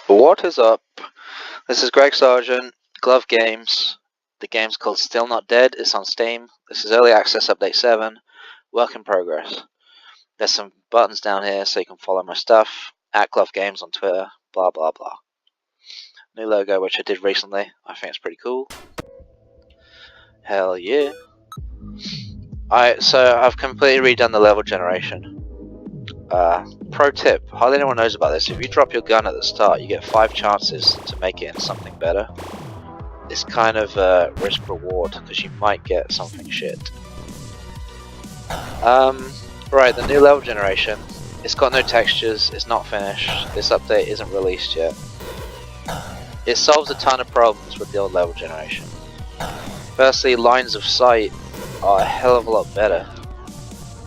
What is up? This is Greg Sargent, Glove Games. The game's called Still Not Dead. It's on Steam. This is Early Access Update 7. Work in progress. There's some buttons down here so you can follow my stuff. At Glove Games on Twitter. Blah blah blah. New logo which I did recently. I think it's pretty cool. Hell yeah. So I've completely redone the level generation. Pro tip, hardly anyone knows about this. If you drop your gun at the start, you get 5 chances to make it into something better. It's kind of a risk reward because you might get something shit. Right, the new level generation. It's got no textures, it's not finished, this update isn't released yet. It solves a ton of problems with the old level generation. Firstly, lines of sight are a hell of a lot better.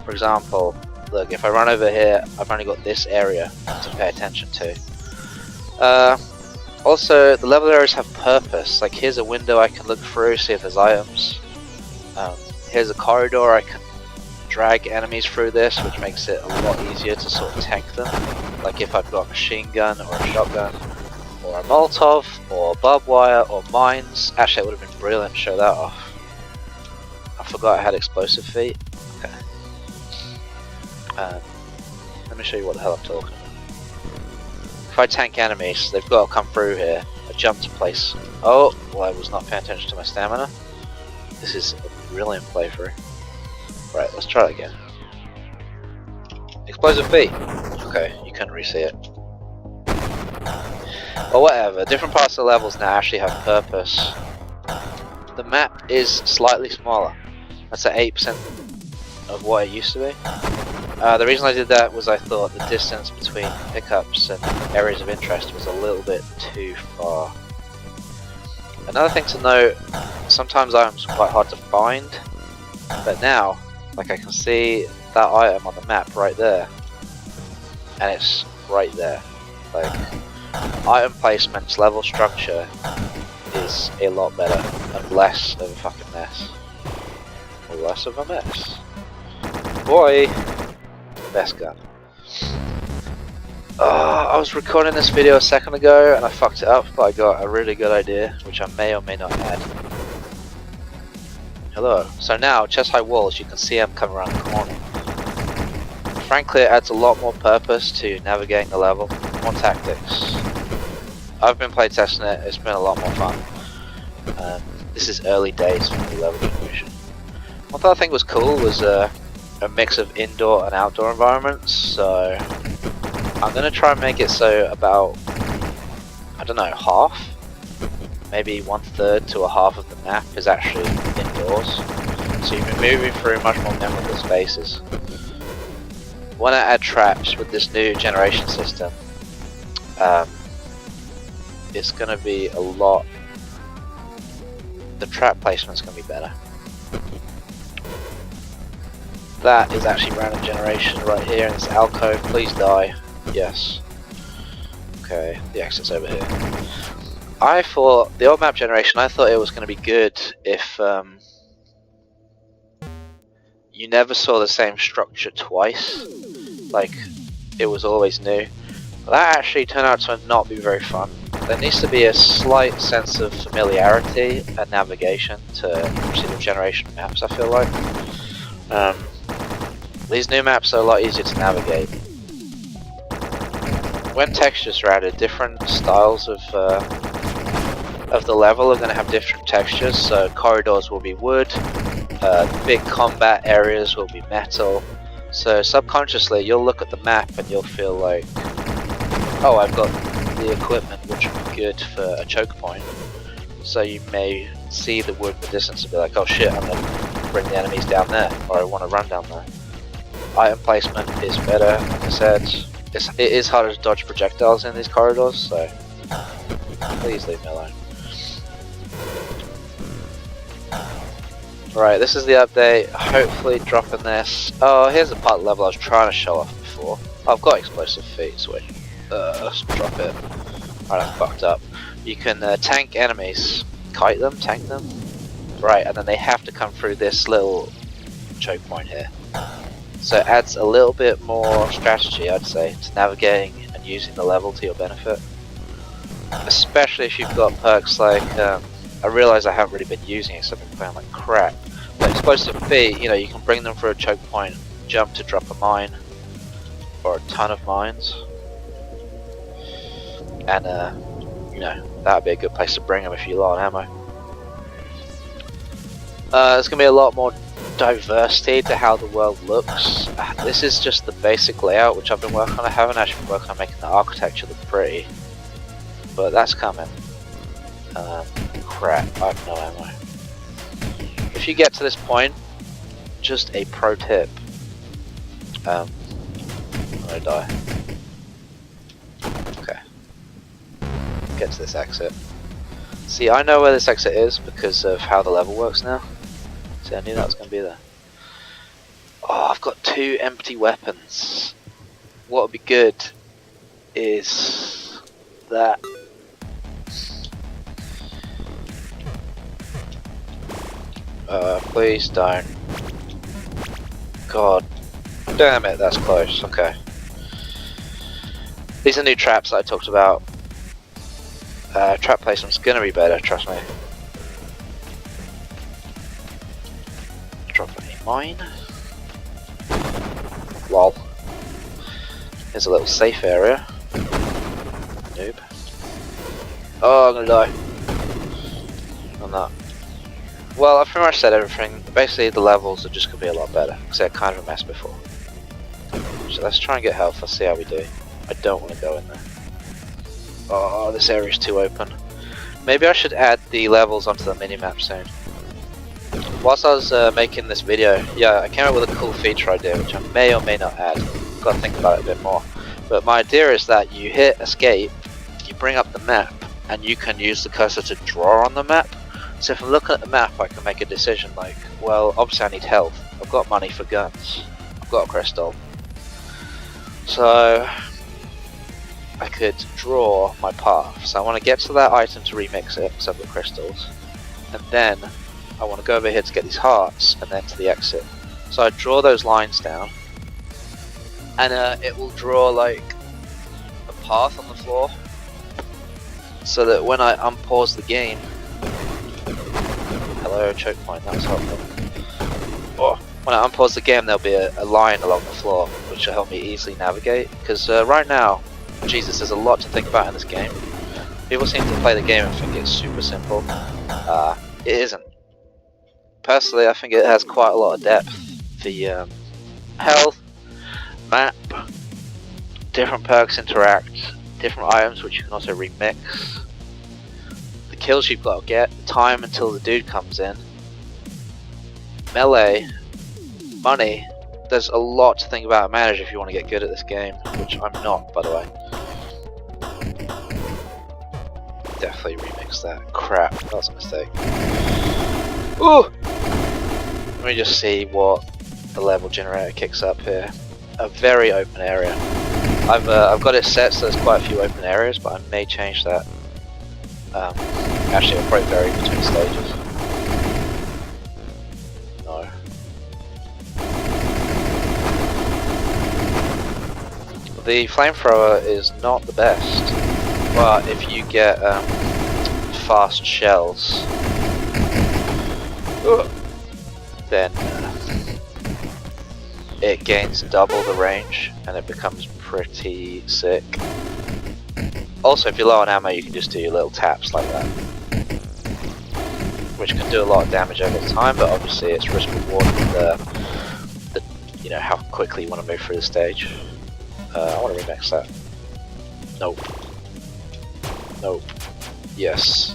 For example, look, if I run over here, I've only got this area to pay attention to. Also, the level areas have purpose. Like, here's a window I can look through, see if there's items. Here's a corridor, I can drag enemies through this, which makes it a lot easier to sort of tank them. Like if I've got a machine gun, or a shotgun, or a Molotov, or barbed wire, or mines. Actually, it would have been brilliant to show that off. I forgot I had explosive feet. Okay. Let me show you what the hell I'm talking about. If I tank enemies, they've got to come through here. I jump to place. Oh, well, I was not paying attention to my stamina. This is a brilliant playthrough. Right, let's try it again. Explosive feet. Okay, you couldn't really see it. Or whatever, different parts of the levels now actually have purpose. The map is slightly smaller. That's at 8% of what it used to be. The reason I did that was I thought the distance between pickups and areas of interest was a little bit too far. Another thing to note, sometimes items are quite hard to find, but now, like, I can see that item on the map right there, and it's right there. Like, item placements, level structure is a lot better and less of a fucking mess. Or less of a mess. Boy! Best gun. I was recording this video a second ago and I fucked it up, but I got a really good idea, which I may or may not add. Hello. So now, chest high walls, you can see them come around the corner. Frankly, it adds a lot more purpose to navigating the level, more tactics. I've been playtesting it, it's been a lot more fun. This is early days for the level generation. One thing I think was cool was a mix of indoor and outdoor environments, so I'm going to try and make it so about, I don't know, half? Maybe 1/3 to a half of the map is actually indoors, so you've been moving through much more memorable spaces. When I add traps with this new generation system, it's going to be a lot, the trap placement's going to be better. That is actually random generation right here in this alcove. Please die. Yes. Okay, the exit's over here. I thought, the old map generation, I thought it was going to be good if you never saw the same structure twice. Like, it was always new. But that actually turned out to not be very fun. There needs to be a slight sense of familiarity and navigation to previous generation maps, I feel like. These new maps are a lot easier to navigate. When textures are added, different styles of the level are going to have different textures. So corridors will be wood, big combat areas will be metal. So subconsciously you'll look at the map and you'll feel like, oh, I've got the equipment which would be good for a choke point. So you may see the wood in the distance and be like, oh shit, I'm going to bring the enemies down there, or I want to run down there. Item placement is better, like I said. It is harder to dodge projectiles in these corridors, so please leave me alone. Right, this is the update. Hopefully dropping this. Oh, here's the part of the level I was trying to show off before. I've got explosive feet, so let's drop it. Right, I fucked up. You can tank enemies. Kite them, tank them. Right, and then they have to come through this little choke point here. So it adds a little bit more strategy, I'd say, to navigating and using the level to your benefit. especially if you've got perks like, I realise I haven't really been using it, so I've been playing like crap. But Explosive Feet, you know, you can bring them for a choke point, jump to drop a mine, or a ton of mines. And, you know, that would be a good place to bring them if you're low on ammo. There's going to be a lot more diversity to how the world looks. This is just the basic layout which I've been working on. I haven't actually been working on making the architecture look pretty, but that's coming. Crap, I have no ammo. If you get to this point, just a pro tip. I'm gonna die. Okay. Get to this exit. See, I know where this exit is because of how the level works now. See, I knew that was going to be there. Oh, I've got 2 empty weapons. What would be good is that. Please don't. God damn it, that's close. Okay. These are new traps that I talked about. Trap placement's gonna be better, trust me. Drop a mine. Lol. Here's a little safe area. Noob. Oh, I'm gonna die. On that. Well, I've pretty much said everything. Basically, the levels are just gonna be a lot better because they're kind of a mess before. So let's try and get health. Let's see how we do. I don't want to go in there. Oh, this area's too open. Maybe I should add the levels onto the minimap soon. Whilst I was making this video, yeah, I came up with a cool feature idea which I may or may not add. Got to think about it a bit more. But my idea is that you hit escape, you bring up the map, and you can use the cursor to draw on the map. So if I'm looking at the map, I can make a decision like, well, obviously I need health. I've got money for guns. I've got a crystal. So I could draw my path. So I want to get to that item to remix it, because I've got crystals. And then I want to go over here to get these hearts, and then to the exit. So I draw those lines down, and it will draw like a path on the floor, so that when I unpause the game, hello, choke point, that was helpful. Oh, when I unpause the game, there'll be a line along the floor, which will help me easily navigate. Because right now, Jesus, there's a lot to think about in this game. People seem to play the game and think it's super simple. It isn't. Personally, I think it has quite a lot of depth. The health, map, different perks interact, different items which you can also remix, the kills you've got to get, the time until the dude comes in, melee, money. There's a lot to think about and manage if you want to get good at this game, which I'm not, by the way. Definitely remix that. Crap, that was a mistake. Ooh! Let me just see what the level generator kicks up here. A very open area. I've got it set so there's quite a few open areas, but I may change that. Actually, it'll probably vary between stages. No. The flamethrower is not the best, but if you get fast shells, then it gains double the range and it becomes pretty sick. Also, if you're low on ammo, you can just do your little taps like that, which can do a lot of damage over time, but obviously it's risk reward with the you know, how quickly you want to move through the stage. I want to remix that. Nope. Nope. Yes.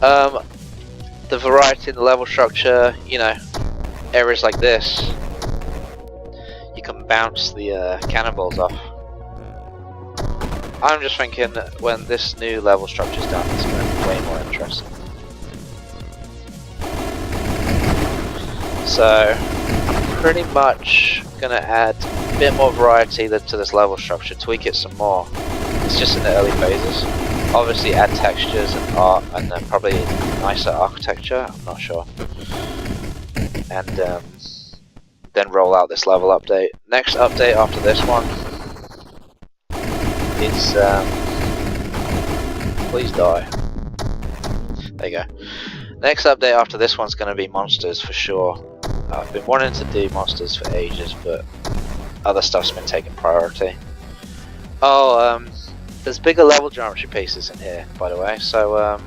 The variety in the level structure, you know, areas like this, you can bounce the cannonballs off. I'm just thinking that when this new level structure's done, it's going to be way more interesting. So, I'm pretty much going to add a bit more variety to this level structure, tweak it some more. It's just in the early phases. Obviously add textures and art, and then probably nicer architecture, I'm not sure. And then roll out this level update. Next update after this one is please die. There you go. Next update after this one's going to be monsters for sure. I've been wanting to do monsters for ages, but other stuff's been taking priority. Oh, there's bigger level geometry pieces in here, by the way, so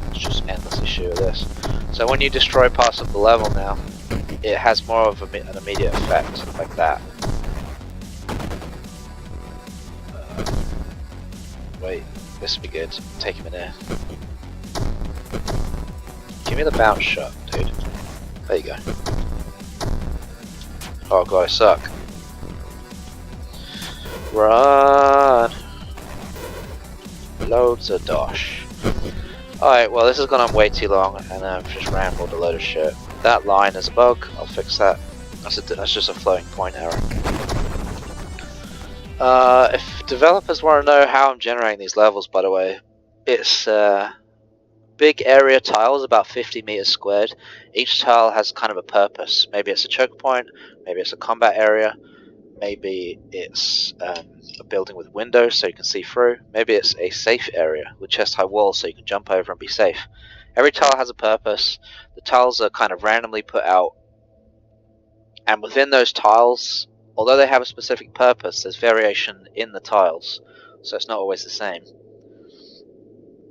let's just endlessly shoot at this. So when you destroy parts of the level now, it has more of an immediate effect, like that. Wait, this would be good. Take him in there. Give me the bounce shot, dude. There you go. Oh god, I suck. Run! Loads of dosh. Alright, well this has gone on way too long and I've just rambled a load of shit. That line is a bug, I'll fix that. That's just a floating point error. If developers want to know how I'm generating these levels, by the way, it's big area tiles, about 50 meters squared. Each tile has kind of a purpose. Maybe it's a choke point, maybe it's a combat area, maybe it's a building with windows so you can see through, maybe it's a safe area with chest high walls so you can jump over and be safe. Every tile has a purpose. The tiles are kind of randomly put out, and within those tiles, although they have a specific purpose, there's variation in the tiles, so it's not always the same.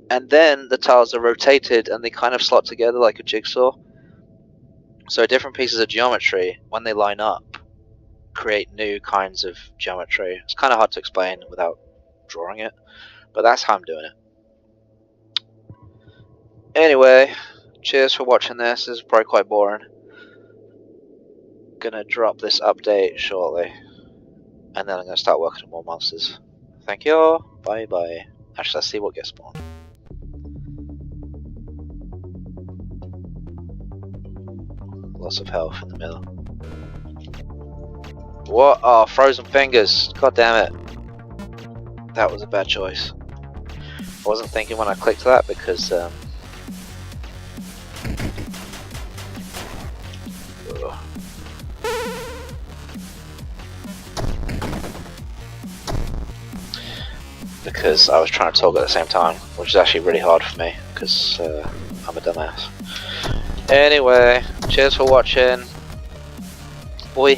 And then the tiles are rotated and they kind of slot together like a jigsaw. So different pieces of geometry, when they line up, create new kinds of geometry. It's kind of hard to explain without drawing it, but that's how I'm doing it. Anyway, cheers for watching this. This is probably quite boring. Gonna drop this update shortly, and then I'm gonna start working on more monsters. Thank you all. Bye bye. Actually, let's see what gets spawned. Lots of health in the middle. What? Oh, frozen fingers. God damn it. That was a bad choice. I wasn't thinking when I clicked that because I was trying to talk at the same time, which is actually really hard for me because I'm a dumbass. Anyway, cheers for watching. Boy.